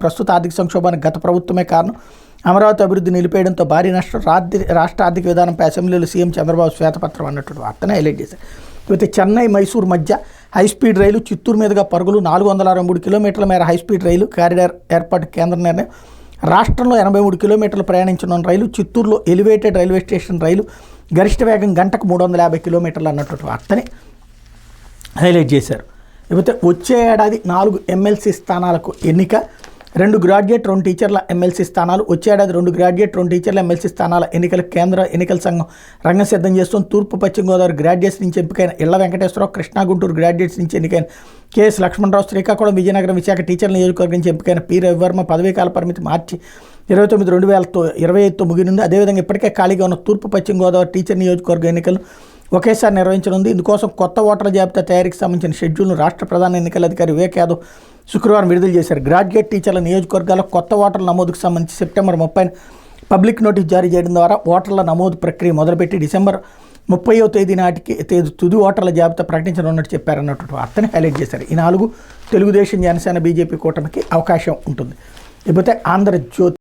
ప్రస్తుత ఆర్థిక సంక్షోభానికి గత ప్రభుత్వమే కారణం. అమరావతి అభివృద్ధి నిలిపేయడంతో భారీ నష్టం. రాష్ట్ర ఆర్థిక విధానంపై అసెంబ్లీలో సీఎం చంద్రబాబు శ్వేతపత్రం అన్నట్టు వార్తనే హైలైట్ చేశారు. అయితే చెన్నై మైసూర్ మధ్య హైస్పీడ్ రైలు, చిత్తూరు మీదుగా పరుగులు, 463 కిలోమీటర్ల మేర హైస్పీడ్ రైలు కారిడార్ ఏర్పాటు కేంద్ర నిర్ణయం. రాష్ట్రంలో 83 కిలోమీటర్లు ప్రయాణించనున్న రైలు, చిత్తూరులో ఎలివేటెడ్ రైల్వే స్టేషన్ రైలు, గరిష్ట వేగం గంటకు 350 కిలోమీటర్లు అన్నటువంటి వార్తని హైలైట్ చేశారు. లేకపోతే వచ్చే ఏడాది 4 ఎమ్మెల్సీ స్థానాలకు ఎన్నిక, 2 గ్రాడ్యుయేట్ 2 టీచర్ల ఎమ్మెల్సీ స్థానాలు. వచ్చే ఏడాది 2 గ్రాడ్యుయేట్ 2 టీచర్ల ఎమ్మెల్సీ స్థానాల ఎన్నికలకు కేంద్ర ఎన్నికల సంఘం రంగం సిద్ధం చేస్తుంది. తూర్పు పశ్చిమ గోదావరి గ్రాడ్యుయేట్స్ నుంచి ఎంపికైన ఇళ్ల వెంకటేశ్వరరావు, కృష్ణా గుంటూరు గ్రాడ్యుయేట్స్ నుంచి ఎన్నికైన కేఎస్ లక్ష్మణరావు, శ్రీకాకుళం విజయనగరం విశాఖ టీచర్ల నియోజకవర్గం నుంచి ఎంపికైన పి రవివర్మ పదవీకాల పరిమితి మార్చి 29, 2025తో ముగినుంది. అదేవిధంగా ఇప్పటికే ఖాళీగా ఉన్న తూర్పు పశ్చిమ గోదావరి టీచర్ నియోజకవర్గ ఎన్నికలు ఒకేసారి నిర్వహించనుంది. ఇందుకోసం కొత్త ఓటర్ల జాబితా తయారీకి సంబంధించిన షెడ్యూల్ను రాష్ట్ర ప్రధాన ఎన్నికల అధికారి వివేక్ యాదవ్ శుక్రవారం విడుదల చేశారు. గ్రాడ్యుయేట్ టీచర్ల నియోజకవర్గాల్లో కొత్త ఓటర్ల నమోదుకు సంబంధించి సెప్టెంబర్ 30న పబ్లిక్ నోటీస్ జారీ చేయడం ద్వారా ఓటర్ల నమోదు ప్రక్రియ మొదలుపెట్టి డిసెంబర్ 30వ తేదీ నాటికి తుది ఓటర్ల జాబితా ప్రకటించనున్నట్టు చెప్పారన్నటువంటి వార్తని హైలైట్ చేశారు. ఈ 4 తెలుగుదేశం, జనసేన, బీజేపీ కూటమికి అవకాశం ఉంటుంది. లేకపోతే ఆంధ్రజ్యోతి